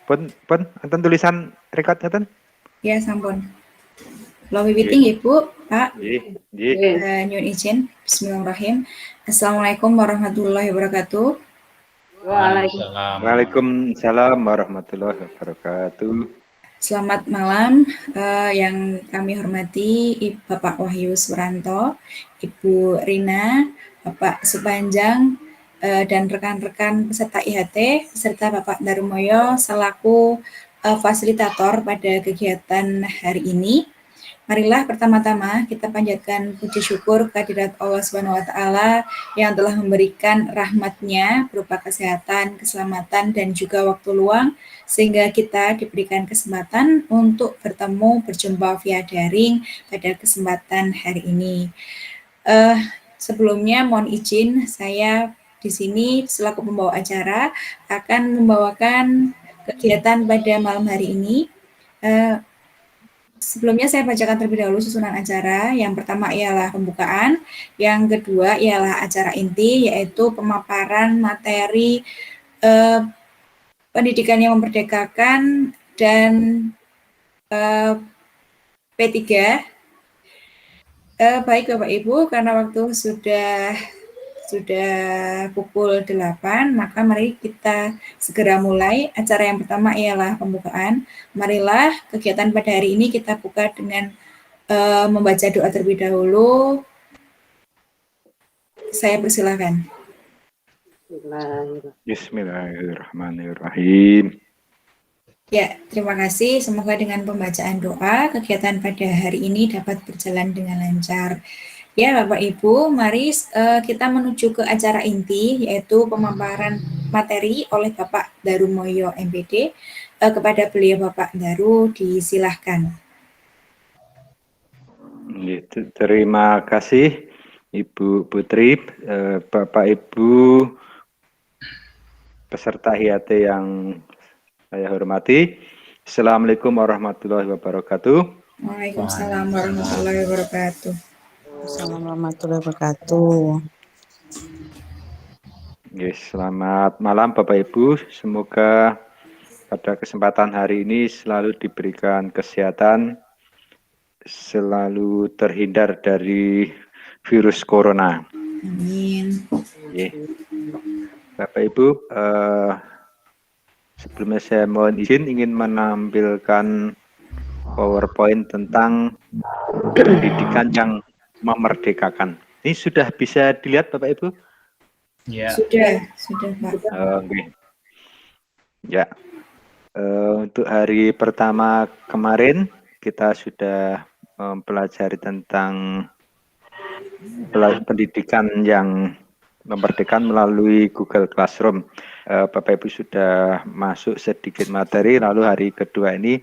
Pun enten tulisan record enten? Ya, sampun. Kula wiwiting Ibu, Pak. Nggih. Nyuwun izin. Bismillahirrahmanirrahim. Assalamualaikum warahmatullahi wabarakatuh. Waalaikumsalam warahmatullahi wabarakatuh. Selamat malam yang kami hormati Bapak Wahyu Suranto, Ibu Rina, Bapak Supanjang, dan rekan-rekan peserta IHT, serta Bapak Darumoyo selaku fasilitator pada kegiatan hari ini. Marilah pertama-tama kita panjatkan puji syukur kehadirat Allah Subhanahu wa taala yang telah memberikan rahmat-Nya berupa kesehatan, keselamatan dan juga waktu luang sehingga kita diberikan kesempatan untuk bertemu berjumpa via daring pada kesempatan hari ini. Sebelumnya mohon izin saya di sini selaku pembawa acara akan membawakan kegiatan pada malam hari ini. Sebelumnya saya bacakan terlebih dahulu susunan acara. Yang pertama ialah pembukaan, yang kedua ialah acara inti, yaitu pemaparan materi pendidikan yang memerdekakan dan P3. Baik Bapak Ibu, karena waktu sudah pukul 8, maka mari kita segera mulai. Acara yang pertama ialah pembukaan. Marilah kegiatan pada hari ini kita buka dengan membaca doa terlebih dahulu. Saya persilahkan. Bismillahirrahmanirrahim. Ya, terima kasih. Semoga dengan pembacaan doa, kegiatan pada hari ini dapat berjalan dengan lancar. Ya, Bapak Ibu, mari kita menuju ke acara inti, yaitu pemaparan materi oleh Bapak Darumoyo MPD. Kepada beliau Bapak Daru, disilahkan. Terima kasih Ibu Putri, Bapak Ibu peserta HIAT yang saya hormati. Assalamualaikum warahmatullahi wabarakatuh. Waalaikumsalam warahmatullahi wabarakatuh. Assalamualaikum warahmatullahi wabarakatuh. Selamat malam Bapak Ibu. Semoga pada kesempatan hari ini selalu diberikan kesehatan, selalu terhindar dari virus corona. Amin. Bapak Ibu, sebelumnya saya mohon izin ingin menampilkan PowerPoint tentang pendidikan yang memerdekakan. Ini sudah bisa dilihat Bapak Ibu? Ya. Sudah Pak. Okay. Ya. Untuk hari pertama kemarin kita sudah mempelajari tentang pendidikan yang memerdekakan melalui Google Classroom. Bapak Ibu sudah masuk sedikit materi, lalu hari kedua ini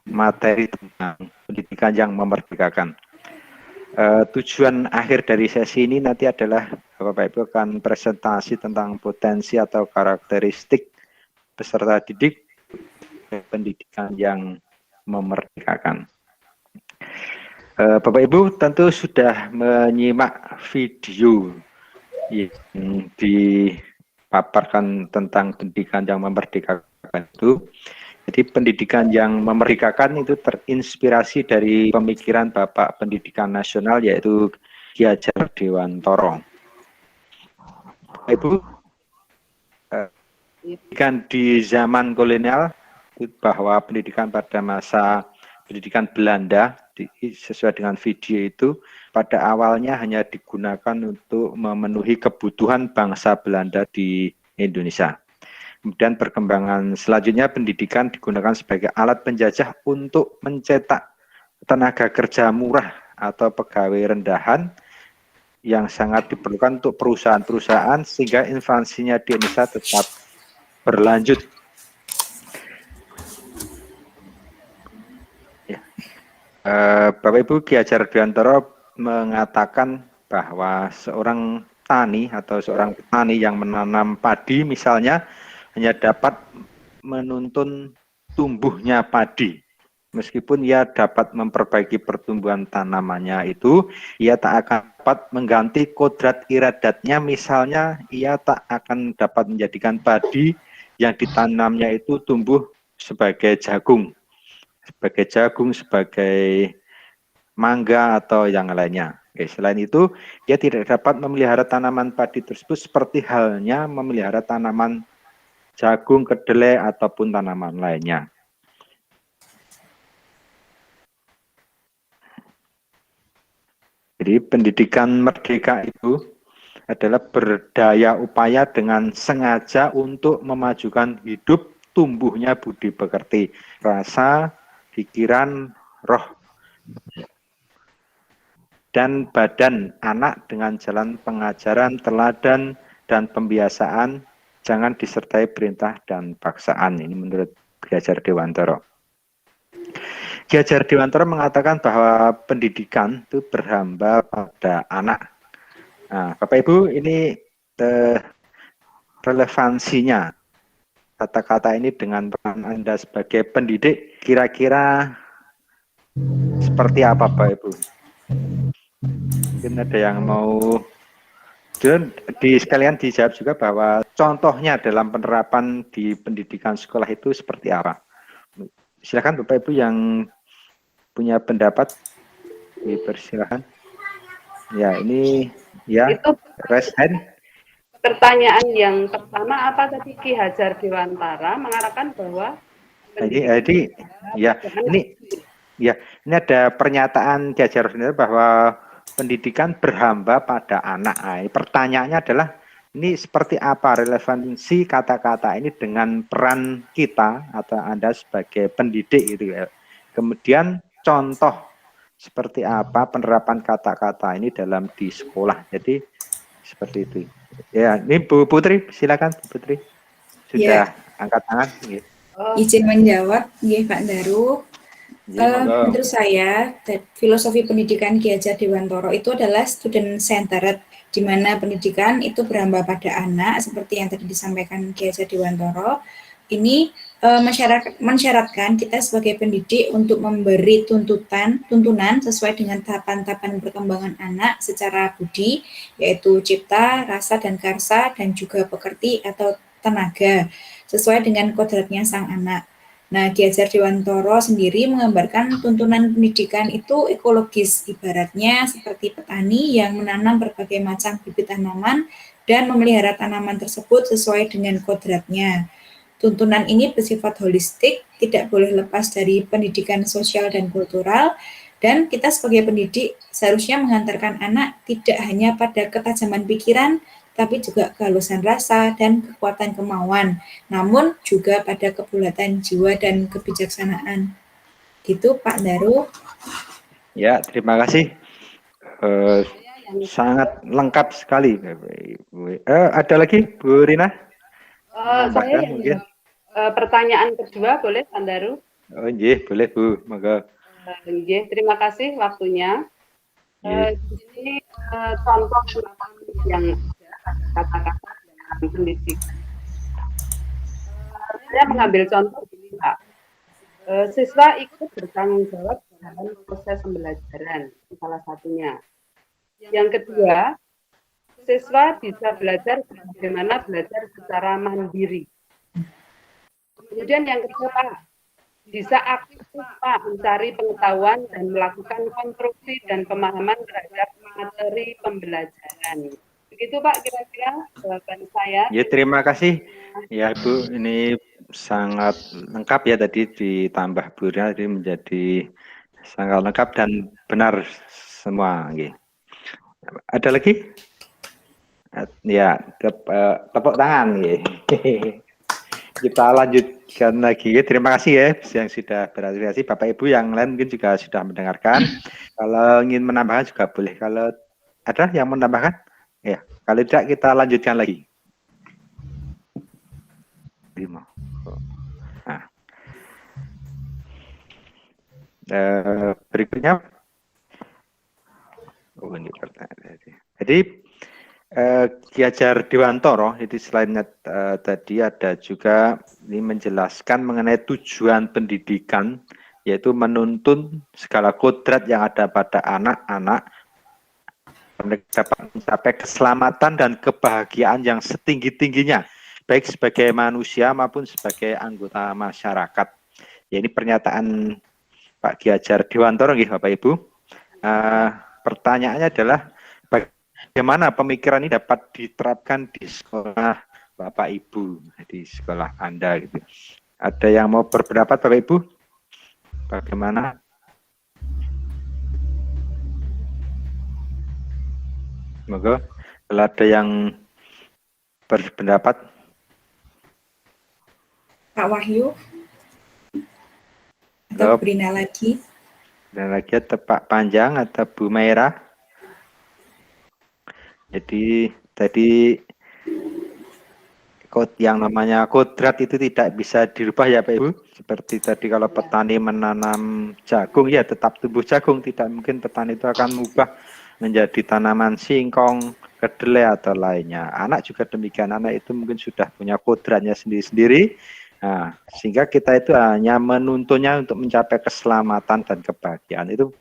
materi tentang pendidikan yang memerdekakan. Tujuan akhir dari sesi ini nanti adalah Bapak Ibu akan presentasi tentang potensi atau karakteristik peserta didik pendidikan yang memerdekakan. Bapak Ibu tentu sudah menyimak video yang dipaparkan tentang pendidikan yang memerdekakan itu. Jadi pendidikan yang memerdekakan itu terinspirasi dari pemikiran Bapak Pendidikan Nasional yaitu Ki Hajar Dewantoro. Ibu, pendidikan di zaman kolonial bahwa pendidikan pada masa pendidikan Belanda sesuai dengan video itu pada awalnya hanya digunakan untuk memenuhi kebutuhan bangsa Belanda di Indonesia. Kemudian perkembangan selanjutnya pendidikan digunakan sebagai alat penjajah untuk mencetak tenaga kerja murah atau pegawai rendahan yang sangat diperlukan untuk perusahaan-perusahaan sehingga invasinya di Indonesia tetap berlanjut. Ya. Bapak Ibu, Ki Hajar Dewantoro mengatakan bahwa seorang tani atau seorang petani yang menanam padi misalnya hanya dapat menuntun tumbuhnya padi, meskipun ia dapat memperbaiki pertumbuhan tanamannya itu, ia tak akan dapat mengganti kodrat iradatnya. Misalnya, ia tak akan dapat menjadikan padi yang ditanamnya itu tumbuh sebagai jagung, sebagai mangga atau yang lainnya. Oke, selain itu, ia tidak dapat memelihara tanaman padi tersebut seperti halnya memelihara tanaman jagung, kedelai, ataupun tanaman lainnya. Jadi pendidikan merdeka itu adalah berdaya upaya dengan sengaja untuk memajukan hidup, tumbuhnya budi pekerti, rasa, pikiran, roh, dan badan anak dengan jalan pengajaran, teladan, dan pembiasaan, jangan disertai perintah dan paksaan. Ini menurut Ki Hajar Dewantara. Ki Hajar Dewantara mengatakan bahwa pendidikan itu berhamba pada anak. Nah, Bapak Ibu, ini relevansinya kata-kata ini dengan peran Anda sebagai pendidik, kira-kira seperti apa, Bapak Ibu? Mungkin ada yang mau sekalian dijawab juga bahwa contohnya dalam penerapan di pendidikan sekolah itu seperti apa? Silakan Bapak Ibu yang punya pendapat, dipersilakan. Ya, ini ya, Itu raise hand. pertanyaan yang pertama apa tadi Ki Hajar Dewantara mengatakan bahwa Jadi ya ini ada pernyataan Ki Hajar Dewantara bahwa pendidikan berhamba pada anak. Nah, pertanyaannya adalah ini seperti apa relevansi kata-kata ini dengan peran kita atau Anda sebagai pendidik gitu ya. Kemudian contoh seperti apa penerapan kata-kata ini dalam di sekolah. Jadi seperti itu. Ya, ini Bu Putri, silakan Bu Putri. Sudah angkat tangan. Gitu. Izin menjawab, Pak Daru. Menurut saya, filosofi pendidikan Ki Hajar Dewantara itu adalah student centered, di mana pendidikan itu berhamba pada anak, seperti yang tadi disampaikan Ki Hajar Dewantara. Ini mensyaratkan kita sebagai pendidik untuk memberi tuntunan sesuai dengan tahapan-tahapan perkembangan anak secara budi, yaitu cipta, rasa, dan karsa, dan juga pekerti atau tenaga, sesuai dengan kodratnya sang anak. Nah, Ki Hajar Dewantara sendiri menggambarkan tuntunan pendidikan itu ekologis, ibaratnya seperti petani yang menanam berbagai macam bibit tanaman dan memelihara tanaman tersebut sesuai dengan kodratnya. Tuntunan ini bersifat holistik, tidak boleh lepas dari pendidikan sosial dan kultural, dan kita sebagai pendidik seharusnya mengantarkan anak tidak hanya pada ketajaman pikiran, tapi juga kehalusan rasa dan kekuatan kemauan, namun juga pada kebulatan jiwa dan kebijaksanaan. Gitu Pak Daru. Ya, terima kasih. Sangat lengkap sekali. Ada lagi Bu Rina? Saya mungkin. Pertanyaan kedua boleh Pak Daru? Oh iya, boleh Bu, monggo. Iya, terima kasih waktunya. Di sini contoh yang kata-kata dalam pendidikan. Saya mengambil contoh ini Pak. Siswa ikut bertanggung jawab dalam proses pembelajaran, salah satunya. Yang kedua, siswa bisa belajar bagaimana belajar secara mandiri. Kemudian yang kedua, Pak, bisa aktif Pak mencari pengetahuan dan melakukan konstruksi dan pemahaman terhadap materi pembelajaran. Begitu Pak kira-kira jawaban saya. Ya, terima kasih. Ya Bu, ini sangat lengkap ya tadi ditambah Bu Rina jadi menjadi sangat lengkap dan benar semua. Ada lagi? Ya, tepuk tangan. Kita lanjutkan lagi. Terima kasih ya yang sudah berafiliasi. Bapak Ibu yang lain mungkin juga sudah mendengarkan. Kalau ingin menambahkan juga boleh. Kalau ada yang menambahkan? Ya, kalau tidak kita lanjutkan lagi. Nah. Berikutnya. Oh, ini pertanyaan. Jadi Ki Hajar Dewantara itu selain tadi ada juga ini menjelaskan mengenai tujuan pendidikan yaitu menuntun segala kodrat yang ada pada anak-anak dapat mencapai keselamatan dan kebahagiaan yang setinggi-tingginya, baik sebagai manusia maupun sebagai anggota masyarakat. Ya, ini pernyataan Pak Ki Hajar Dewantoro, Bapak Ibu. Pertanyaannya adalah bagaimana pemikiran ini dapat diterapkan di sekolah Bapak Ibu, di sekolah Anda gitu. Ada yang mau berpendapat Bapak Ibu? Bagaimana? Moga kalau ada yang berpendapat. Pak Wahyu atau Bu Rina lagi? Dan lagi atau Pak Panjang atau Bu Maira. Jadi tadi yang namanya kodrat itu tidak bisa dirubah ya Pak Ibu. Seperti tadi kalau petani menanam jagung ya tetap tumbuh jagung, tidak mungkin petani itu akan mengubah menjadi tanaman singkong, kedelai atau lainnya. Anak juga demikian, anak itu mungkin sudah punya kodratnya sendiri-sendiri. Nah, sehingga kita itu hanya menuntunnya untuk mencapai keselamatan dan kebahagiaan. Itu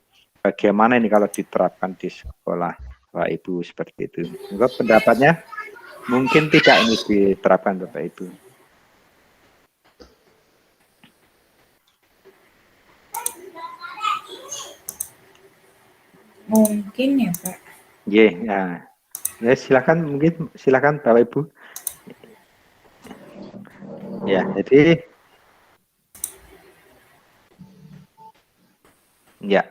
bagaimana ini kalau diterapkan di sekolah Pak Ibu seperti itu. Enggak, pendapatnya mungkin tidak ini diterapkan Bapak Ibu. Mungkin ya Pak. Ya, silakan, mungkin silakan Bapak Ibu. Ya, jadi ya,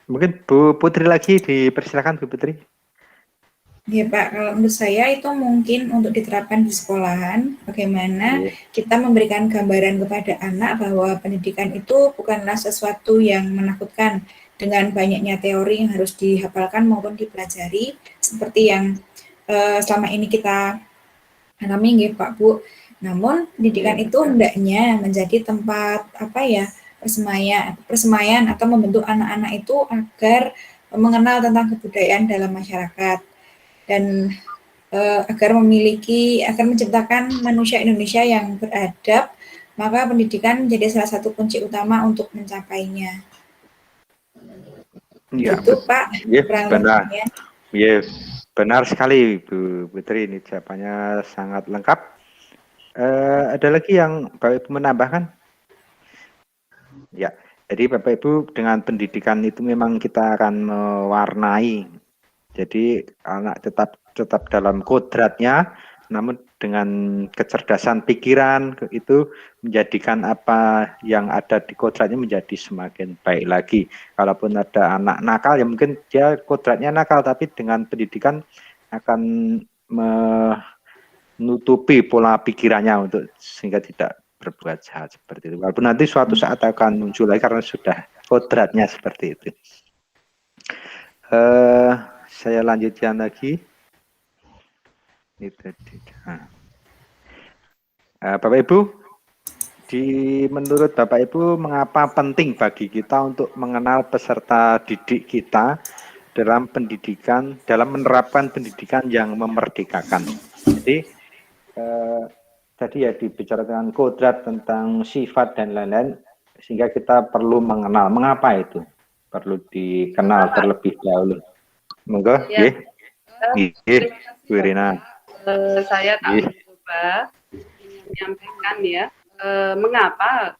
mungkin Bu Putri lagi, dipersilakan Bu Putri. Ya Pak, kalau menurut saya itu mungkin untuk diterapkan di sekolahan, bagaimana kita memberikan gambaran kepada anak bahwa pendidikan itu bukanlah sesuatu yang menakutkan dengan banyaknya teori yang harus dihafalkan maupun dipelajari, seperti yang selama ini kita alami, Pak Bu. Namun pendidikan itu hendaknya menjadi tempat persemaian atau membentuk anak-anak itu agar mengenal tentang kebudayaan dalam masyarakat. Dan agar menciptakan manusia Indonesia yang beradab, maka pendidikan menjadi salah satu kunci utama untuk mencapainya. Ya, gitu Pak. Ya, benar. Ya, benar sekali Bu Putri, ini jawabannya sangat lengkap. Ada lagi yang Bapak Ibu menambahkan? Ya, jadi Bapak Ibu dengan pendidikan itu memang kita akan mewarnai. Jadi anak tetap dalam kodratnya, namun dengan kecerdasan pikiran itu menjadikan apa yang ada di kodratnya menjadi semakin baik lagi. Kalaupun ada anak nakal, ya mungkin dia kodratnya nakal, tapi dengan pendidikan akan menutupi pola pikirannya untuk sehingga tidak berbuat jahat seperti itu. Walaupun nanti suatu saat akan muncul lagi karena sudah kodratnya seperti itu. Saya lanjutkan lagi. Bapak Ibu, menurut Bapak Ibu, mengapa penting bagi kita untuk mengenal peserta didik kita dalam menerapkan pendidikan yang memerdekakan? Jadi tadi ya dibicarakan kodrat tentang sifat dan lain-lain, sehingga kita perlu mengenal. Mengapa itu perlu dikenal terlebih dahulu? Monggo, Bu Rina. Saya akan coba menyampaikan ya, mengapa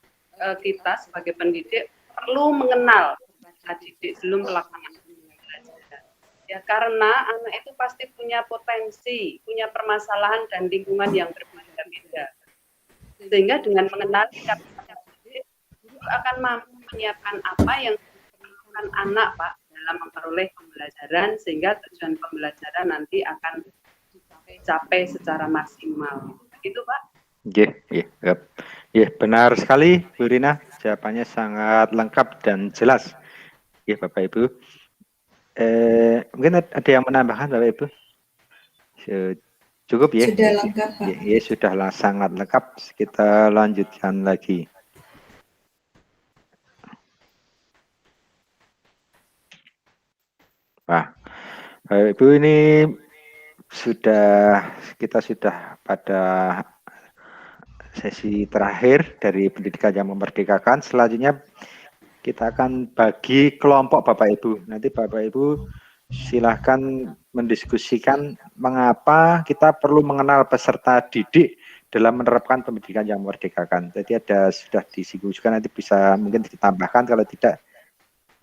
kita sebagai pendidik perlu mengenal didik sebelum pelaksanaan pembelajaran. Ya, karena anak itu pasti punya potensi, punya permasalahan dan lingkungan yang berbeda-beda. Sehingga dengan mengenal sikap didik, guru akan mampu menyiapkan apa yang diperlukan anak, Pak, dalam memperoleh pembelajaran, sehingga tujuan pembelajaran nanti akan dicapai secara maksimal. Begitu, Pak? Ya, benar sekali, Bu Rina. Jawabannya sangat lengkap dan jelas. Ya, Bapak Ibu. Mungkin ada yang menambahkan, Bapak Ibu? Cukup ya? Sudah lengkap, Pak. Ya, sudahlah sangat lengkap. Kita lanjutkan lagi. Nah, Bapak Ibu, ini kita sudah pada sesi terakhir dari pendidikan yang memerdekakan. Selanjutnya kita akan bagi kelompok Bapak Ibu. Nanti Bapak Ibu silahkan mendiskusikan mengapa kita perlu mengenal peserta didik dalam menerapkan pendidikan yang memerdekakan. Jadi ada sudah disinggung nanti bisa mungkin ditambahkan, kalau tidak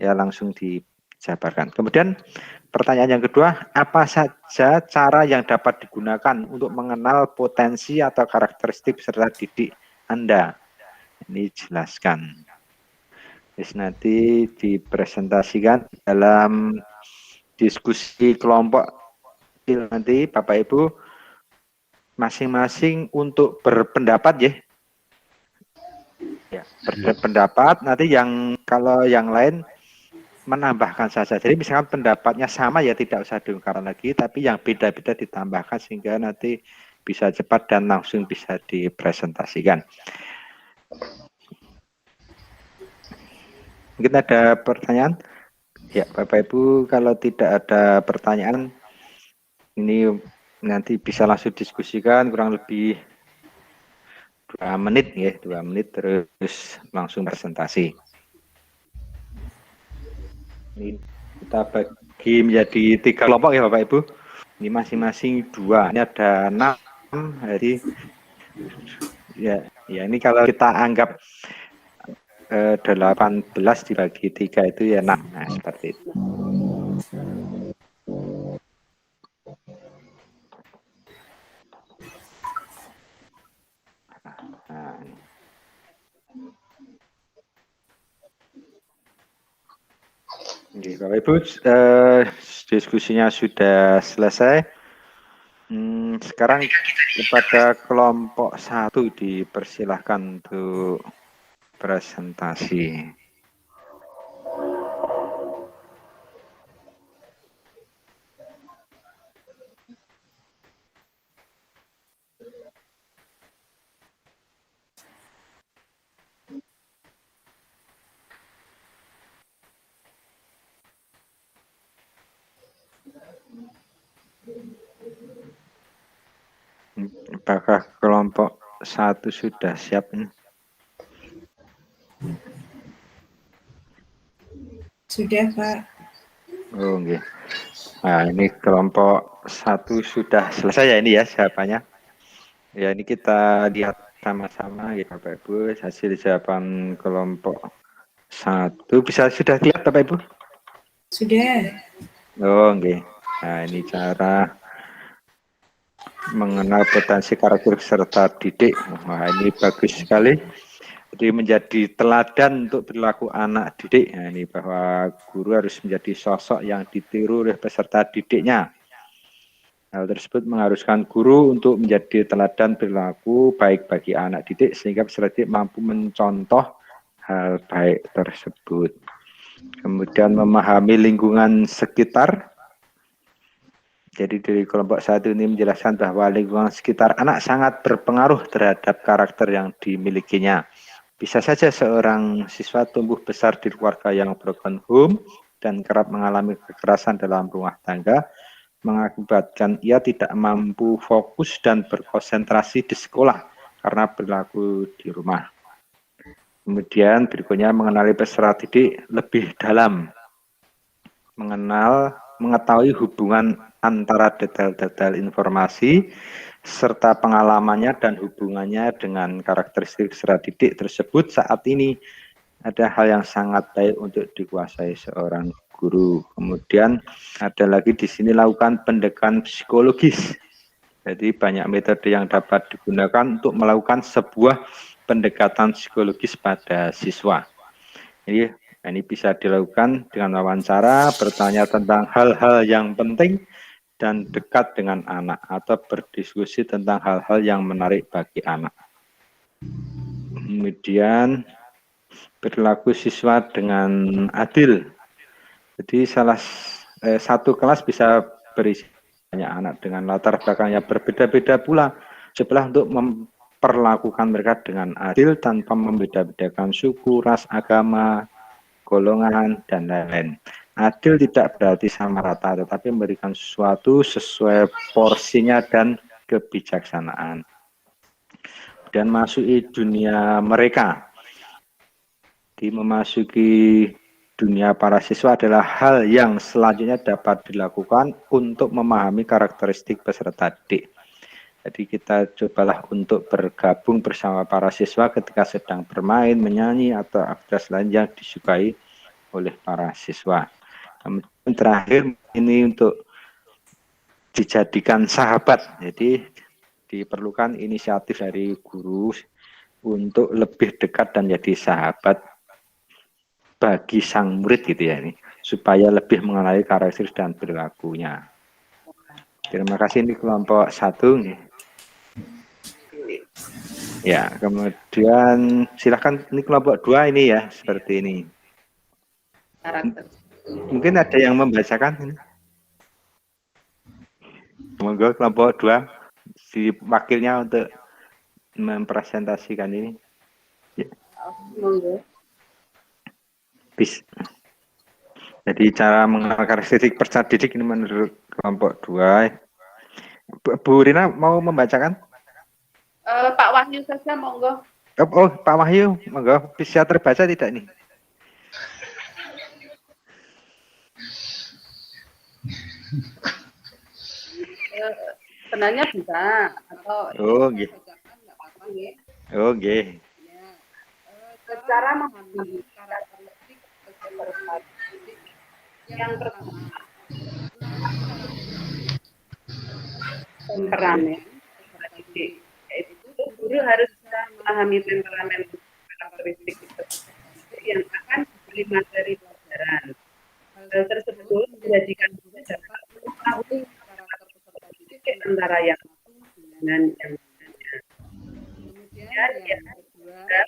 ya langsung dijabarkan. Kemudian pertanyaan yang kedua, apa saja cara yang dapat digunakan untuk mengenal potensi atau karakteristik peserta didik Anda? Ini jelaskan. Terus nanti dipresentasikan dalam diskusi kelompok nanti Bapak Ibu masing-masing untuk berpendapat ya. Ya, berpendapat nanti yang kalau yang lain menambahkan saja. Jadi misalkan pendapatnya sama ya tidak usah diungkapkan lagi, tapi yang beda-beda ditambahkan sehingga nanti bisa cepat dan langsung bisa dipresentasikan. Mungkin ada pertanyaan? Ya, Bapak Ibu, kalau tidak ada pertanyaan, ini nanti bisa langsung diskusikan kurang lebih 2 menit ya, 2 menit terus langsung presentasi. Ini kita bagi menjadi 3 kelompok ya Bapak Ibu. Ini masing-masing 2. Ini ada 6 hari. Ya, ini kalau kita anggap 18 dibagi 3 itu ya 6. Nah, seperti itu. Nah, ini Bapak Ibu, diskusinya sudah selesai. Sekarang kepada kelompok 1 dipersilahkan untuk presentasi. Apakah kelompok 1 sudah siap? Sudah, Pak. Oh, okay. Nah, ini kelompok 1 sudah selesai ya ini ya jawabannya. Ya, ini kita lihat sama-sama ya Bapak Ibu, hasil jawaban kelompok 1 bisa sudah lihat Bapak Ibu? Sudah. Oh, okay. Nah, ini cara mengenal potensi karakter serta didik. Wah, ini bagus sekali. Jadi menjadi teladan untuk perilaku anak didik. Nah, ini bahwa guru harus menjadi sosok yang ditiru oleh peserta didiknya. Hal tersebut mengharuskan guru untuk menjadi teladan perilaku baik bagi anak didik sehingga peserta didik mampu mencontoh hal baik tersebut. Kemudian memahami lingkungan sekitar. Jadi dari kelompok 1 ini menjelaskan bahwa lingkungan sekitar anak sangat berpengaruh terhadap karakter yang dimilikinya. Bisa saja seorang siswa tumbuh besar di keluarga yang broken home dan kerap mengalami kekerasan dalam rumah tangga, mengakibatkan ia tidak mampu fokus dan berkonsentrasi di sekolah karena berlaku di rumah. Kemudian berikutnya mengenali peserta didik lebih dalam, mengetahui hubungan antara detail-detail informasi serta pengalamannya dan hubungannya dengan karakteristik peserta didik tersebut saat ini ada hal yang sangat baik untuk dikuasai seorang guru. Kemudian ada lagi di sini lakukan pendekatan psikologis. Jadi banyak metode yang dapat digunakan untuk melakukan sebuah pendekatan psikologis pada siswa. Jadi ini bisa dilakukan dengan wawancara, bertanya tentang hal-hal yang penting dan dekat dengan anak atau berdiskusi tentang hal-hal yang menarik bagi anak. Kemudian perilaku siswa dengan adil. Jadi satu kelas bisa berisi banyak anak dengan latar belakang yang berbeda-beda pula. Setelah untuk memperlakukan mereka dengan adil tanpa membeda-bedakan suku, ras, agama, golongan, dan lain-lain. Adil tidak berarti sama rata, tetapi memberikan sesuatu sesuai porsinya dan kebijaksanaan. Dan masuki dunia mereka. Di memasuki dunia para siswa adalah hal yang selanjutnya dapat dilakukan untuk memahami karakteristik peserta didik. Jadi kita cobalah untuk bergabung bersama para siswa ketika sedang bermain, menyanyi, atau aktivitas lain yang disukai oleh para siswa. Kemudian terakhir ini untuk dijadikan sahabat. Jadi diperlukan inisiatif dari guru untuk lebih dekat dan jadi sahabat bagi sang murid gitu ya, ini supaya lebih mengenali karakter dan perilakunya. Terima kasih, ini kelompok 1 nih. Ya, kemudian silakan ini kelompok 2 ini ya, seperti ini. Karakter. Mungkin ada yang membacakan ini. Monggo kelompok 2 si wakilnya untuk mempresentasikan ini. Ya. Monggo. Bis. Jadi cara mengenal karakteristik peserta didik ini menurut kelompok 2. Bu Rina mau membacakan? Pak Wahyu saja, monggo. Oh, Pak Wahyu, monggo. Bisa terbaca tidak nih? Sebenarnya bisa atau Oh, nggih. nggak apa-apa nggih. Oh, nggih. Ya. Secara memahami karakteristik peserta didik yang pertama temperamen peserta didik, yaitu guru harus bisa memahami temperamen karakteristik peserta didik yang akan diberi materi pelajaran. Hal tersebut menjadikan guru dapat mengetahui karakter peserta didik antara yang satu dengan yang lainnya. Kemudian yang kedua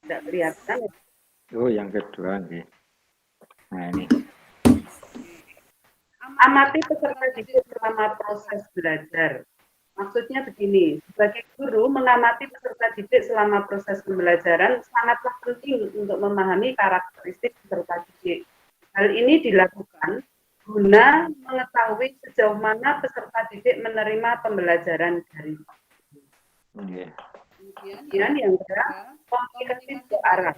tidak kelihatan. Oh, yang kedua nih. Nah, ini. Amati peserta didik selama proses belajar. Maksudnya begini, sebagai guru mengamati peserta didik selama proses pembelajaran sangatlah penting untuk memahami karakteristik peserta didik. Hal ini dilakukan guna mengetahui sejauh mana peserta didik menerima pembelajaran dari Yeah. Kemudian yang kedua, komunikasi dua arah.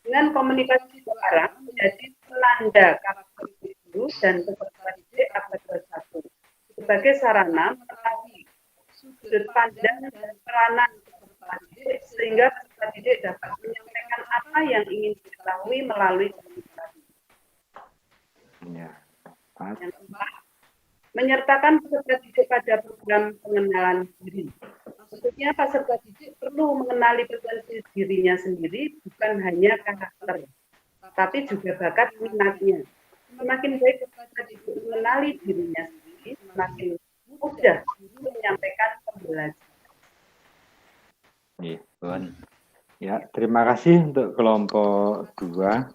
Dengan komunikasi dua arah menjadi penanda karakteristik guru dan peserta didik abad 21 sebagai sarana mengetahui sudut pandang dan peranan peserta didik sehingga peserta didik dapat menyampaikan apa yang ingin diketahui melalui komunikasi. Yeah. Yang keempat, menyertakan peserta didik pada program pengenalan diri. Maksudnya peserta didik perlu mengenali potensi dirinya sendiri, bukan hanya karakter, tapi juga bakat minatnya. Semakin baik peserta didik mengenali dirinya sendiri, semakin mudah guru menyampaikan pembelajaran. Ya, terima kasih untuk kelompok 2.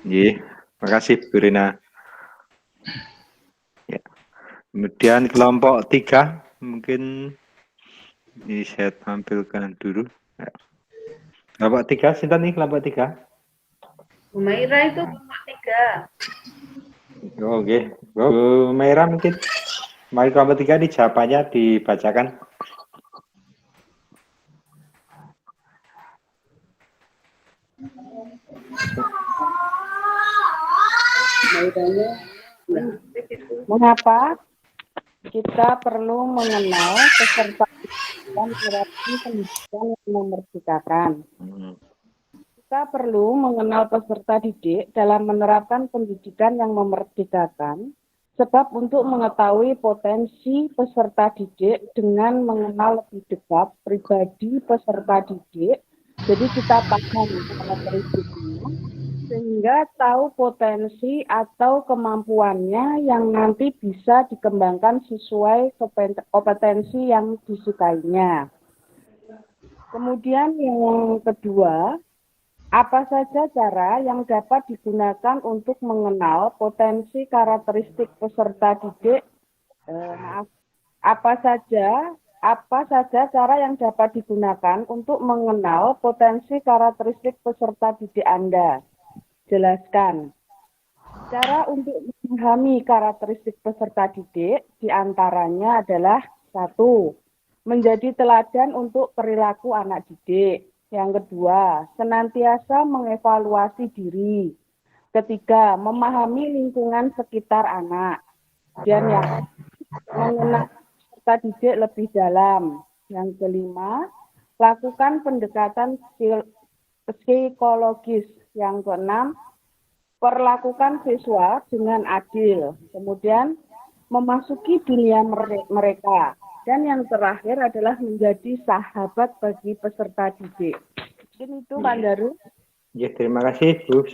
Terima kasih Bu Rina. Ya. Kemudian kelompok 3 mungkin ini saya tampilkan dulu. Ya. Kelompok 3, sinten nih kelompok 3? Humaira itu kelompok 3. Oh, oke. Bu Maira mungkin. Mari kelompok 3 ini jawabannya dibacakan. Mengapa kita perlu mengenal peserta dan menerapkan pendidikan yang memerdekakan? Kita perlu mengenal peserta didik dalam menerapkan pendidikan yang memerdekakan, sebab untuk mengetahui potensi peserta didik dengan mengenal lebih dekat pribadi peserta didik, jadi kita paham karakteristiknya, sehingga tahu potensi atau kemampuannya yang nanti bisa dikembangkan sesuai kompetensi yang disukainya. Kemudian yang kedua, apa saja cara yang dapat digunakan untuk mengenal potensi karakteristik peserta didik? Apa saja cara yang dapat digunakan untuk mengenal potensi karakteristik peserta didik Anda? Jelaskan. Cara untuk memahami karakteristik peserta didik diantaranya adalah 1. Menjadi teladan untuk perilaku anak didik. Yang kedua, senantiasa mengevaluasi diri. Ketiga, memahami lingkungan sekitar anak. Dan yang mengenal peserta didik lebih dalam. Yang kelima, lakukan pendekatan psikologis. Yang keenam, perlakukan siswa dengan adil. Kemudian, memasuki dunia mereka. Dan yang terakhir adalah menjadi sahabat bagi peserta didik. Mungkin itu, Pak Daru. Ya, terima kasih, Bu.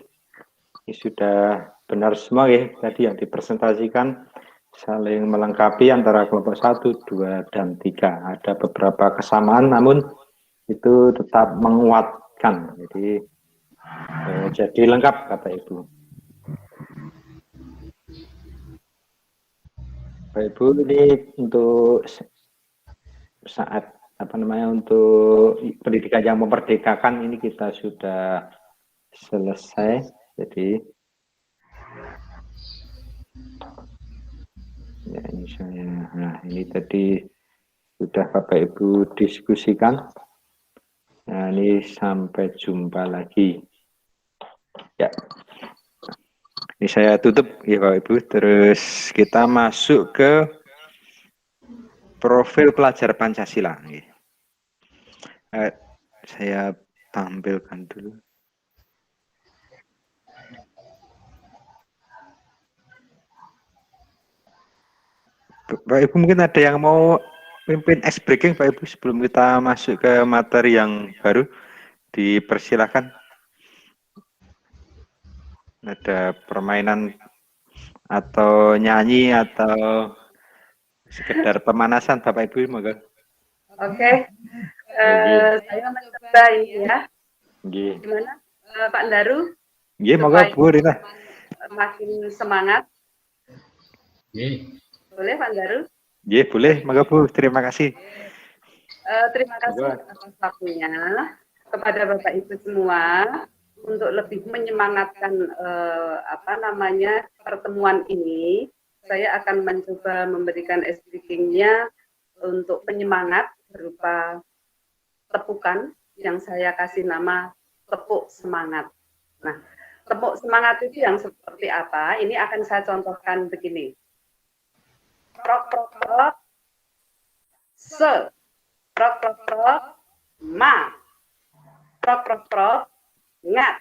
Ini sudah benar semua ya, tadi yang dipresentasikan saling melengkapi antara kelompok 1, 2, dan 3. Ada beberapa kesamaan, namun itu tetap menguatkan. Jadi lengkap, Bapak Ibu. Bapak Ibu, ini untuk saat untuk pendidikan yang memerdekakan ini kita sudah selesai. Jadi ya, ini tadi sudah Bapak Ibu diskusikan. Nah, ini sampai jumpa lagi. Ya. Ini saya tutup ya Bapak Ibu. Terus kita masuk ke profil pelajar Pancasila. Saya tampilkan dulu. Pak Ibu, mungkin ada yang mau pimpin ice breaking Pak Ibu sebelum kita masuk ke materi yang baru, dipersilakan. Ada permainan atau nyanyi atau sekedar pemanasan Bapak Ibu, moga. Oke. Saya mencoba ini ya. Gimana Pak Daru? Moga Bu Rina. Makin semangat. Boleh Pak Daru? Boleh, moga Bu. Terima kasih. Terima kasih atas waktunya kepada Bapak Ibu semua untuk lebih menyemangatkan pertemuan ini. Saya akan mencoba memberikan speaking-nya untuk penyemangat berupa tepukan yang saya kasih nama tepuk semangat. Nah, tepuk semangat itu yang seperti apa? Ini akan saya contohkan begini. Prok, prok, prok, se, prok, prok, prok, ma, prok, prok, prok, ngat,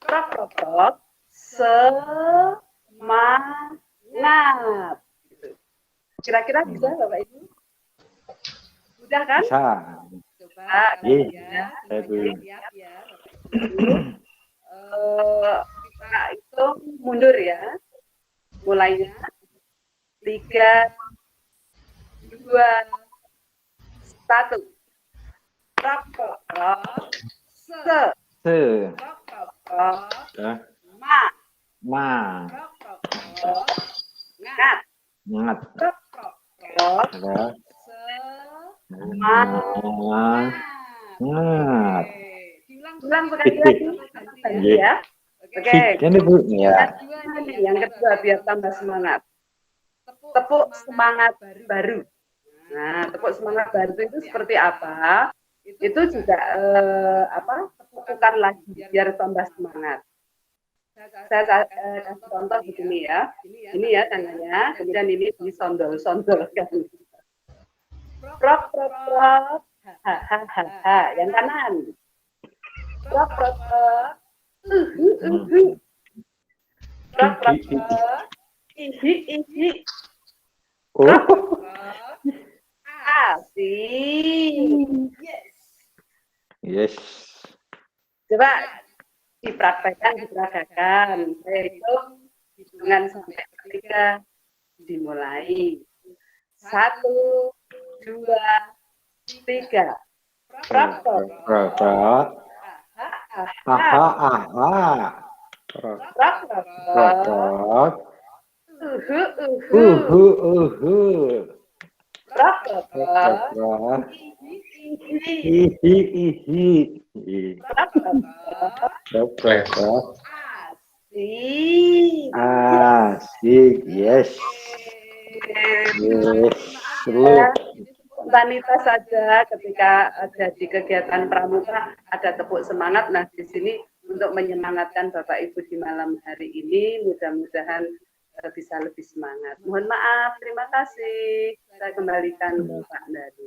prok, prok, prok, semangat. Kira-kira bisa Bapak Ibu? Udah kan? Bisa. Coba ya. Kita hitung mundur ya. Mulainya 3, 2, 1. Prok, prok, prok, se, prok, prok, prok, ma, prok, prok, prok, ngat, prok, prok, prok, semangat. Ulang sekali lagi ya. Oke. Yang kedua biar tambah semangat. Tepuk semangat baru. Nah, tepuk semangat baru itu seperti apa? Itu juga tepukan lagi biar tambah semangat. Saya kasih contoh begini ya. Ini ya tangannya, kemudian ini disondol-sondolkan. Prok, prok, prok, ha, ha, ha, ha. Yang kanan. Prok, prok, prok, prok, prok, prok, ihi. Prok, prok, prok, asik. Yes. Coba dipraktekkan, diperagakan. Saya hitung hitungan sampai 3, dimulai. 1, 2, 3. Prok, prok, prok. Prok, prok, prok. Prok, prok, prok. Ihi. Prok, prok, prok. Asik. Asik, yes. Yes. spontanitas saja ketika ada di kegiatan pramuka ada tepuk semangat. Nah, di sini untuk menyemangatkan Bapak Ibu di malam hari ini, mudah-mudahan bisa lebih semangat. Mohon maaf, terima kasih. Saya kembalikan Pak Dari.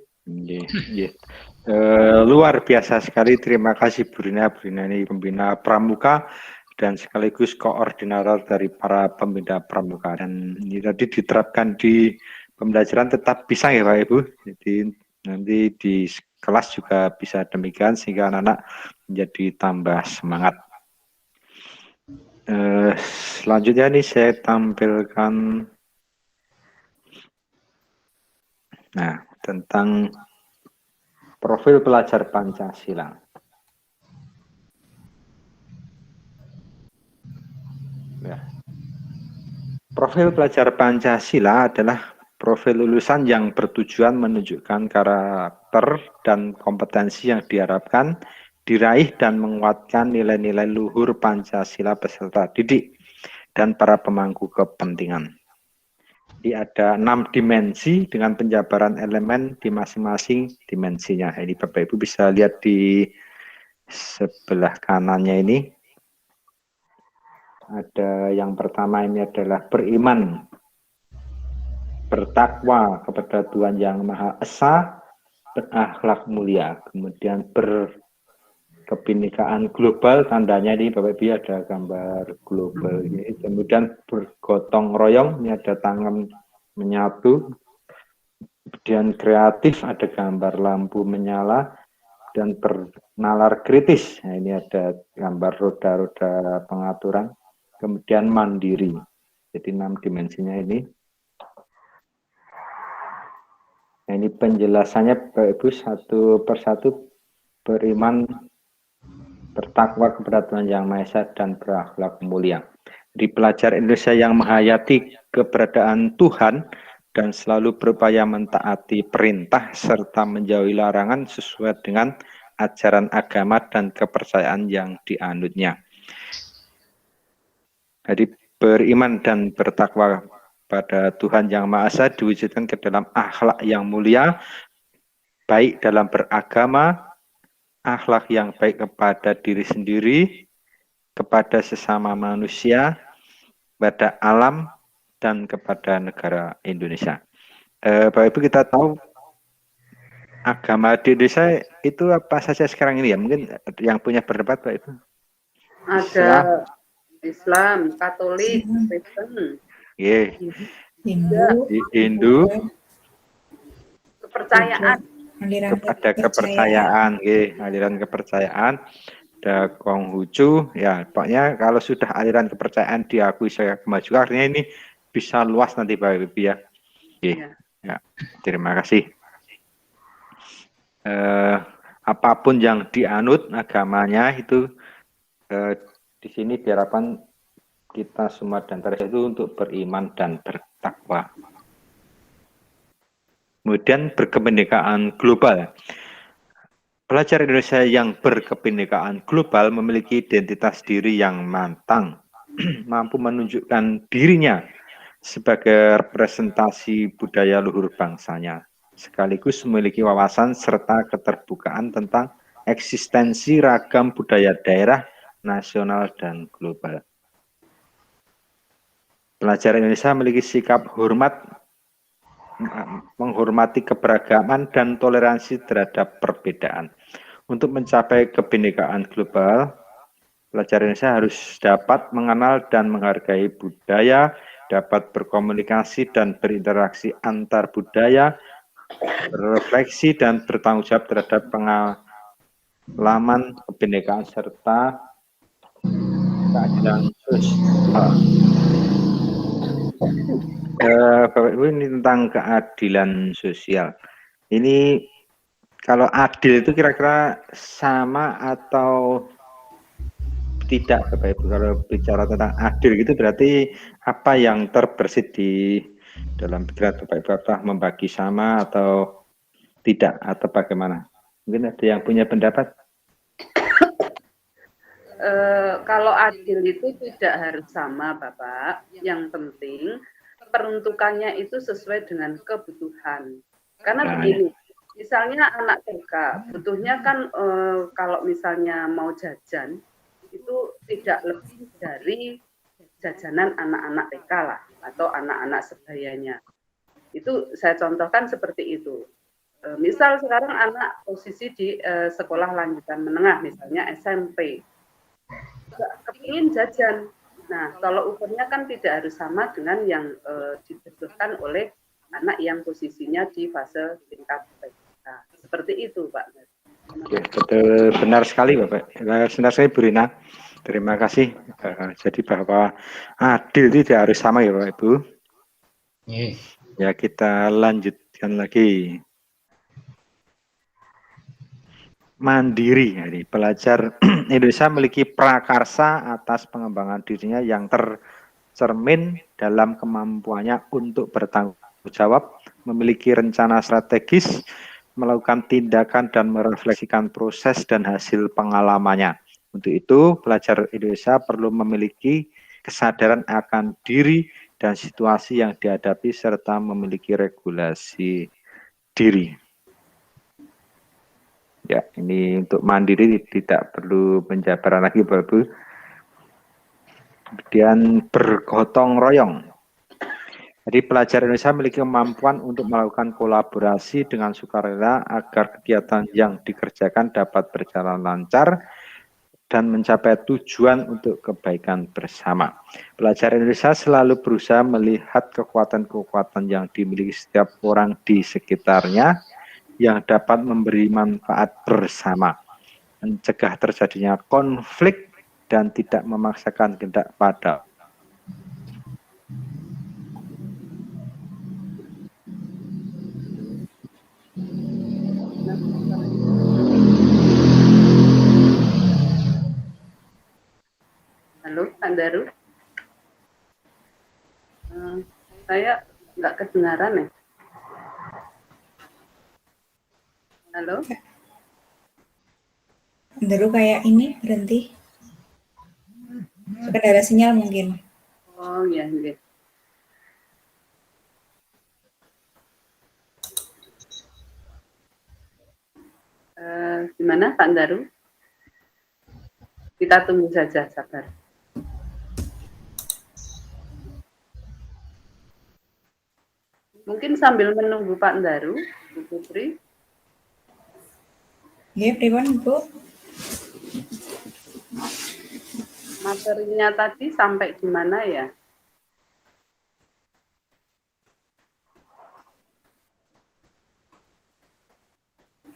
Luar biasa sekali, terima kasih Bu Rina. Bu Rina ini pembina pramuka dan sekaligus koordinator dari para pembina pramuka, dan ini tadi diterapkan di pembelajaran tetap bisa ya Pak Ibu, jadi nanti di kelas juga bisa demikian sehingga anak-anak menjadi tambah semangat. Selanjutnya ini saya tampilkan tentang profil pelajar Pancasila. Profil pelajar Pancasila adalah profil lulusan yang bertujuan menunjukkan karakter dan kompetensi yang diharapkan diraih dan menguatkan nilai-nilai luhur Pancasila peserta didik dan para pemangku kepentingan. Jadi ada 6 dimensi dengan penjabaran elemen di masing-masing dimensinya. Ini Bapak Ibu bisa lihat di sebelah kanannya ini. Ada yang pertama ini adalah beriman, bertakwa kepada Tuhan Yang Maha Esa, berakhlak mulia. Kemudian berkebinekaan global, tandanya ini Bapak Ibu ada gambar global ini. Kemudian bergotong royong, ini ada tangan menyatu. Kemudian kreatif, ada gambar lampu menyala. Dan bernalar kritis, nah, ini ada gambar roda-roda pengaturan. Kemudian mandiri, jadi 6 dimensinya ini. Nah, ini penjelasannya Bapak Ibu satu persatu. Beriman, bertakwa kepada Tuhan Yang Maha Esa, dan berakhlak mulia. Di pelajar Indonesia yang menghayati keberadaan Tuhan dan selalu berupaya mentaati perintah serta menjauhi larangan sesuai dengan ajaran agama dan kepercayaan yang dianutnya. Jadi beriman dan bertakwa pada Tuhan Yang Maha Esa diwujudkan ke dalam akhlak yang mulia, baik dalam beragama, akhlak yang baik kepada diri sendiri, kepada sesama manusia, kepada alam, dan kepada negara Indonesia. Bapak Ibu, kita tahu agama di Indonesia itu apa saja sekarang ini ya? Mungkin yang punya pendapat Pak Ibu. Ada Islam, Katolik, Kristen, Hindu, kepercayaan, ada kepercayaan, aliran kepercayaan, ada Konghucu, ya pokoknya kalau sudah aliran kepercayaan diakui sebagai agama juga, artinya ini bisa luas nanti Pak Ibu ya. Ya, terima kasih. Apapun yang dianut agamanya itu di sini diharapkan kita semua dan itu untuk beriman dan bertakwa. Kemudian berkebinekaan global. Pelajar Indonesia yang berkebinekaan global memiliki identitas diri yang matang, mampu menunjukkan dirinya sebagai representasi budaya luhur bangsanya, sekaligus memiliki wawasan serta keterbukaan tentang eksistensi ragam budaya daerah, nasional, dan global. Pelajar Indonesia memiliki sikap hormat, menghormati keberagaman dan toleransi terhadap perbedaan. Untuk mencapai kebinekaan global, pelajar Indonesia harus dapat mengenal dan menghargai budaya, dapat berkomunikasi dan berinteraksi antar budaya, berefleksi dan bertanggung jawab terhadap pengalaman kebinekaan serta keadilan sosial. Bapak Ibu, ini tentang keadilan sosial. Ini kalau adil itu kira-kira sama atau tidak Bapak Ibu? Kalau bicara tentang adil gitu berarti apa yang terbersit di dalam pikiran Bapak Ibu? Apakah membagi sama atau tidak atau bagaimana? Mungkin ada yang punya pendapat? Kalau adil itu tidak harus sama Bapak. Yang penting peruntukannya itu sesuai dengan kebutuhan. Karena begini, Misalnya anak TK, butuhnya kan kalau misalnya mau jajan, itu tidak lebih dari jajanan anak-anak TK lah, atau anak-anak sebayanya. Itu saya contohkan seperti itu. Misal sekarang anak posisi di sekolah lanjutan menengah, misalnya SMP, kepingin jajan. Nah, kalau ukurnya kan tidak harus sama dengan yang dibutuhkan oleh anak yang posisinya di fase tingkat TK. Seperti itu, Pak. Oke, betul, benar sekali Bapak. Benar sekali Bu Rina. Terima kasih. Jadi bahwa adil itu tidak harus sama ya Bapak Ibu. Ya, kita lanjutkan lagi. Mandiri. Jadi pelajar Indonesia memiliki prakarsa atas pengembangan dirinya yang tercermin dalam kemampuannya untuk bertanggung jawab, memiliki rencana strategis, melakukan tindakan dan merefleksikan proses dan hasil pengalamannya. Untuk itu, pelajar Indonesia perlu memiliki kesadaran akan diri dan situasi yang dihadapi serta memiliki regulasi diri. Ya, ini untuk mandiri tidak perlu penjabaran lagi, Bapak Ibu. Kemudian bergotong royong. Jadi pelajar Indonesia memiliki kemampuan untuk melakukan kolaborasi dengan sukarela agar kegiatan yang dikerjakan dapat berjalan lancar dan mencapai tujuan untuk kebaikan bersama. Pelajar Indonesia selalu berusaha melihat kekuatan-kekuatan yang dimiliki setiap orang di sekitarnya yang dapat memberi manfaat bersama, mencegah terjadinya konflik dan tidak memaksakan kehendak pada Halo, Pak Daru. Saya nggak kedengaran ya. Halo. Baru kayak ini berhenti. Kendala sinyal mungkin. Oh iya, iya. Gimana Pak Daru? Kita tunggu saja, sabar. Mungkin sambil menunggu Pak Daru, Bu Putri. Ya, pripun Bu? Materinya tadi sampai di mana ya?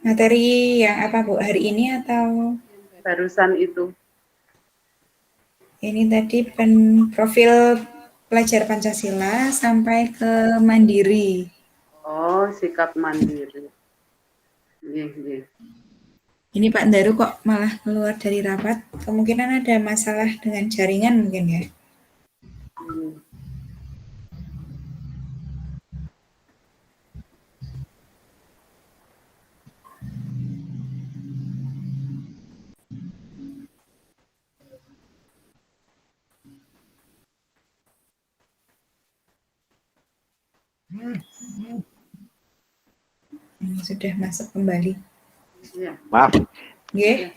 Materi yang apa Bu? Hari ini atau? Barusan itu. Ini tadi profil pelajar Pancasila sampai ke mandiri. Oh, sikap mandiri. Iya, iya. Ini Pak Daru kok malah keluar dari rapat? Kemungkinan ada masalah dengan jaringan mungkin ya? Ini sudah masuk kembali. Ya. Maaf. Oke.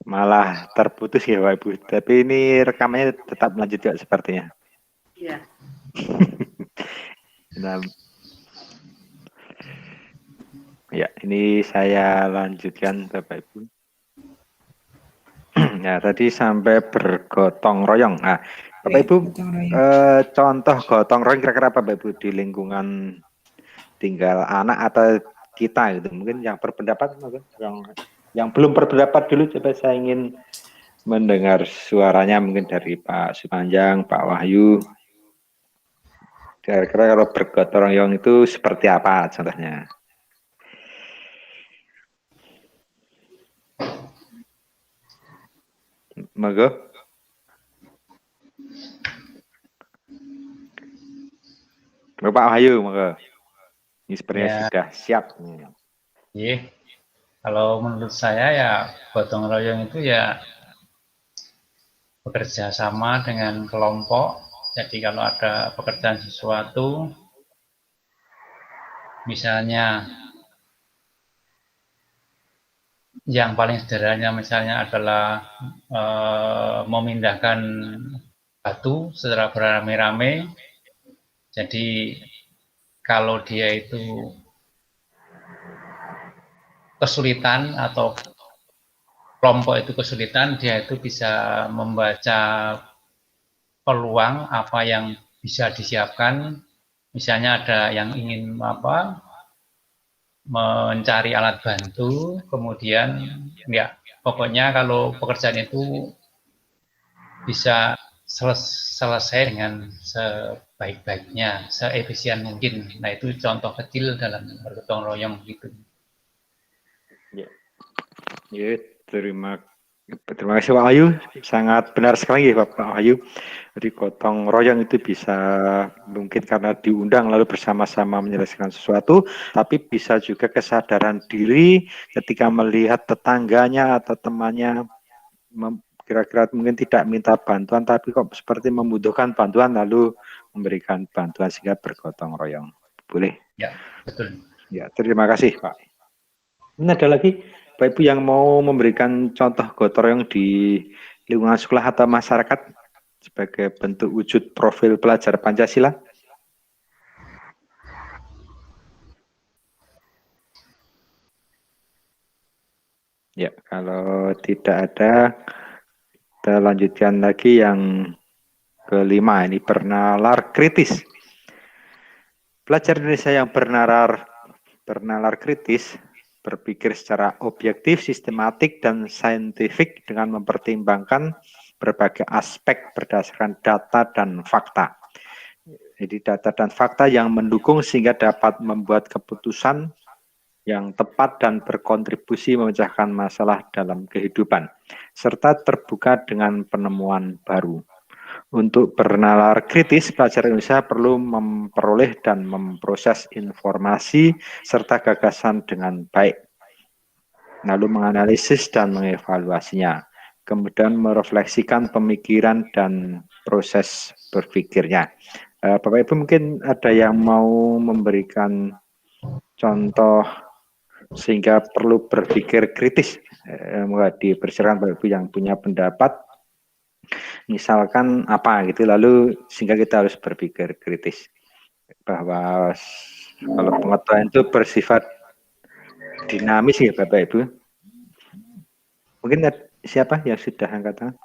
Malah terputus ya Pak Ibu. Tapi ini rekamannya tetap lanjut ya sepertinya. Iya. Nah, ya, ini saya lanjutkan Bapak Ibu. Ya, tadi sampai bergotong royong. Nah, Bapak Ibu, contoh gotong royong kira-kira apa Bapak Ibu di lingkungan tinggal anak atau kita gitu. Mungkin yang berpendapat, yang belum berpendapat dulu, coba saya ingin mendengar suaranya mungkin dari Pak Supanjang, Pak Wahyu. Kira-kira kalau bergotong royong itu seperti apa contohnya? Monggo. Bapak Wahyu, monggo. Ini sebenarnya sudah siap. Iya. Kalau menurut saya ya gotong royong itu ya bekerja sama dengan kelompok. Jadi kalau ada pekerjaan sesuatu Misalnya yang paling sederhana misalnya adalah memindahkan batu secara beramai-ramai. Jadi kalau dia itu kesulitan atau kelompok itu kesulitan, dia itu bisa membaca peluang apa yang bisa disiapkan. Misalnya ada yang ingin mencari alat bantu, kemudian ya pokoknya kalau pekerjaan itu bisa selesai dengan sebaik-baiknya, seefisien mungkin. Nah itu contoh kecil dalam bergotong royong gitu. Ya, terima kasih Pak Wahyu, sangat benar sekali ya Pak Wahyu. Jadi gotong royong itu bisa mungkin karena diundang lalu bersama-sama menyelesaikan sesuatu, tapi bisa juga kesadaran diri ketika melihat tetangganya atau temannya kira-kira mungkin tidak minta bantuan, tapi kok seperti membutuhkan bantuan lalu memberikan bantuan sehingga bergotong royong. Boleh? Ya, betul. Ya, terima kasih Pak. Ini ada lagi Bapak Ibu yang mau memberikan contoh gotong royong di lingkungan sekolah atau masyarakat sebagai bentuk wujud profil pelajar Pancasila? Ya, kalau tidak ada, kita lanjutkan lagi yang kelima, ini bernalar kritis. Pelajar Indonesia yang bernalar kritis, berpikir secara objektif, sistematik, dan saintifik dengan mempertimbangkan berbagai aspek berdasarkan data dan fakta. Jadi data dan fakta yang mendukung sehingga dapat membuat keputusan yang tepat dan berkontribusi memecahkan masalah dalam kehidupan, serta terbuka dengan penemuan baru. Untuk bernalar kritis, pelajar Indonesia perlu memperoleh dan memproses informasi serta gagasan dengan baik, lalu menganalisis dan mengevaluasinya, kemudian merefleksikan pemikiran dan proses berpikirnya. Bapak Ibu mungkin ada yang mau memberikan contoh sehingga perlu berpikir kritis. Dipersilakan Bapak Ibu yang punya pendapat, misalkan apa gitu, lalu sehingga kita harus berpikir kritis bahwa kalau pengetahuan itu bersifat dinamis ya Bapak Ibu. Mungkin siapa yang sudah angkat tangan?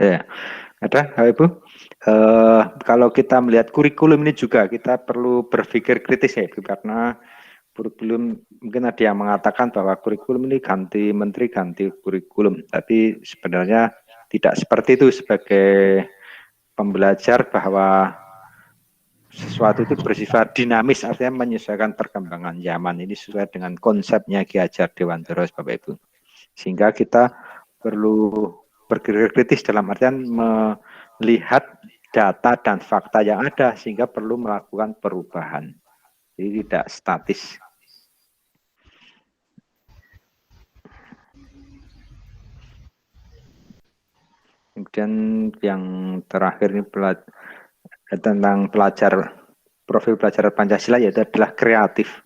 Ya, ada Bapak Ibu. Kalau kita melihat kurikulum ini juga kita perlu berpikir kritis ya Ibu, karena kurikulum mungkin ada yang mengatakan bahwa kurikulum ini ganti menteri ganti kurikulum, tapi sebenarnya tidak seperti itu. Sebagai pembelajar bahwa sesuatu itu bersifat dinamis, artinya menyesuaikan perkembangan zaman. Ini sesuai dengan konsepnya Ki Hajar Dewantara Bapak Ibu, sehingga kita perlu berpikir kritis dalam artian melihat data dan fakta yang ada sehingga perlu melakukan perubahan, jadi tidak statis. Kemudian yang terakhir ini tentang profil pelajar Pancasila, yaitu adalah kreatif.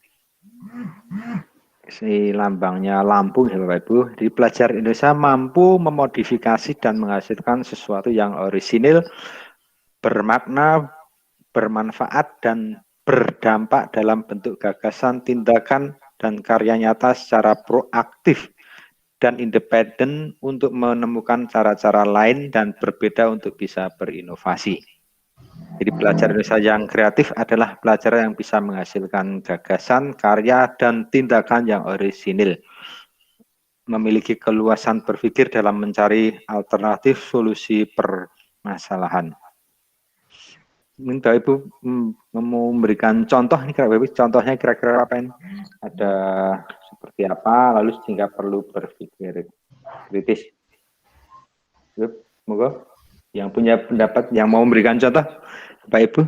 Si lambangnya lampu ya Bapak Ibu. Jadi pelajar Indonesia mampu memodifikasi dan menghasilkan sesuatu yang orisinil, bermakna, bermanfaat, dan berdampak dalam bentuk gagasan, tindakan, dan karya nyata secara proaktif dan independen untuk menemukan cara-cara lain dan berbeda untuk bisa berinovasi. Jadi pelajar Indonesia yang kreatif adalah pelajar yang bisa menghasilkan gagasan, karya, dan tindakan yang orisinil, memiliki keluasan berpikir dalam mencari alternatif solusi permasalahan. Mungkin Bapak Ibu mau memberikan contoh nih, contohnya kira-kira apa ini? Ada seperti apa, lalu sehingga perlu berpikir kritis. Yuk, moga yang punya pendapat, yang mau memberikan contoh, Bapak Ibu.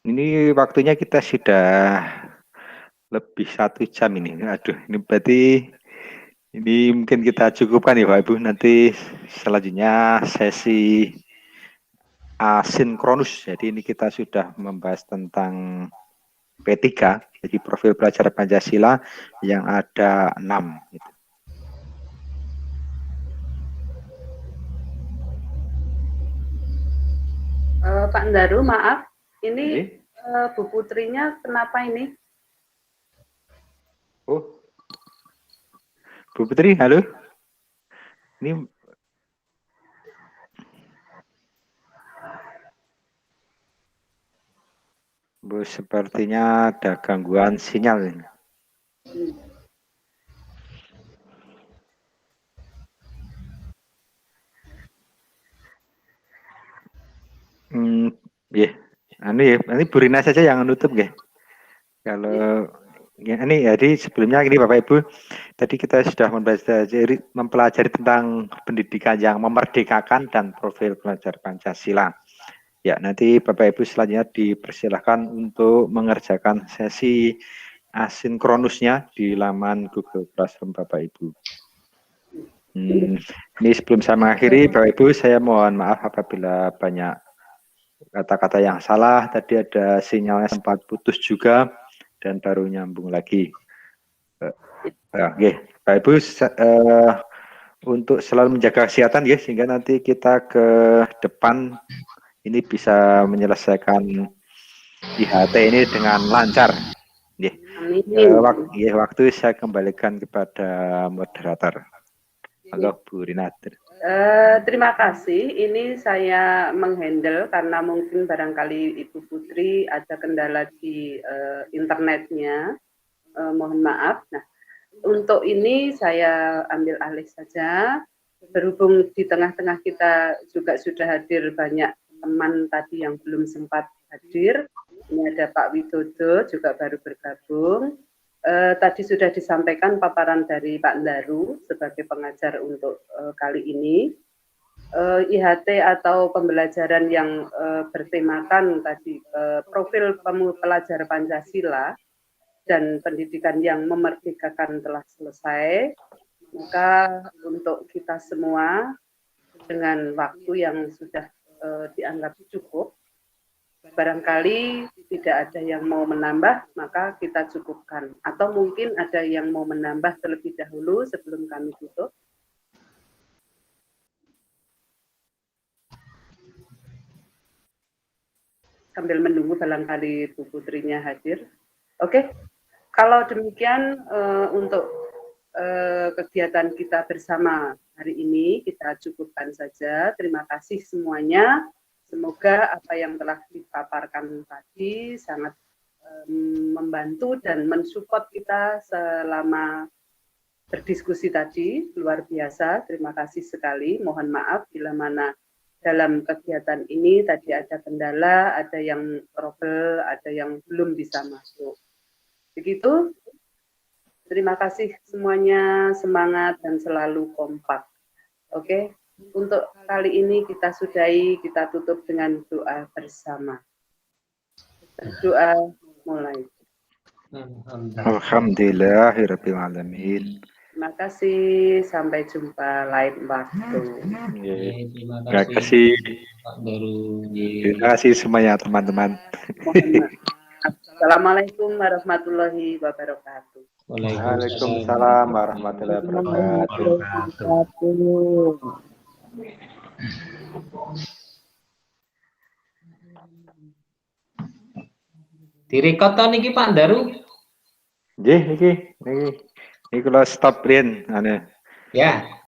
Ini waktunya kita sudah lebih 1 jam ini. Aduh, ini berarti Ini mungkin kita cukupkan ya Bapak Ibu. Nanti selanjutnya sesi asinkronus. Jadi ini kita sudah membahas tentang P3, jadi profil pelajar Pancasila yang ada 6. Gitu. Pak Ndaru, maaf, ini Bu Putrinya kenapa ini? Oh, Bu Putri, halo. Ini Bu, sepertinya ada gangguan sinyal ini. Ya, ini Bu Rina saja yang nutup ya. Kalau ya, ini jadi sebelumnya ini Bapak Ibu, tadi kita sudah mempelajari tentang pendidikan yang memerdekakan dan profil pelajar Pancasila. Ya, nanti Bapak Ibu selanjutnya dipersilahkan untuk mengerjakan sesi asinkronusnya di laman Google Classroom Bapak Ibu. Ini sebelum saya mengakhiri, Bapak Ibu, saya mohon maaf apabila banyak kata-kata yang salah. Tadi ada sinyalnya sempat putus juga dan baru nyambung lagi. Oke, Bapak Ibu, untuk selalu menjaga kesehatan ya, sehingga nanti kita ke depan ini bisa menyelesaikan IHT ini dengan lancar. Waktu saya kembalikan kepada moderator. Halo Bu Rina. Terima kasih. Ini saya menghandle karena mungkin barangkali Ibu Putri ada kendala di internetnya. Mohon maaf. Nah, untuk ini saya ambil alih saja. Berhubung di tengah-tengah kita juga sudah hadir banyak teman tadi yang belum sempat hadir. Ini ada Pak Widodo juga baru bergabung. Tadi sudah disampaikan paparan dari Pak Ndaru sebagai pengajar untuk kali ini. IHT atau pembelajaran yang bertemakan tadi profil pelajar Pancasila dan pendidikan yang memerdekakan telah selesai. Maka untuk kita semua dengan waktu yang sudah dianggap cukup, barangkali tidak ada yang mau menambah, maka kita cukupkan. Atau mungkin ada yang mau menambah terlebih dahulu sebelum kami tutup. Sambil menunggu barangkali Bu Putrinya hadir. Oke, kalau demikian untuk kegiatan kita bersama hari ini kita cukupkan saja. Terima kasih semuanya. Semoga apa yang telah dipaparkan tadi sangat membantu dan mensupport kita selama berdiskusi tadi. Luar biasa, terima kasih sekali. Mohon maaf bila mana dalam kegiatan ini tadi ada kendala, ada yang trouble, ada yang belum bisa masuk. Begitu, terima kasih semuanya, semangat dan selalu kompak. Oke. Untuk kali ini kita sudahi, kita tutup dengan doa bersama. Doa mulai. Alhamdulillahirabbil alamin. Terima kasih, sampai jumpa lain waktu. Terima kasih. Terima kasih semuanya teman-teman. Assalamualaikum warahmatullahi wabarakatuh. Waalaikumsalam warahmatullahi wabarakatuh. Direkod to niki Pak Ndaru? Nggih niki. Niki kalau stop print ane. Ya.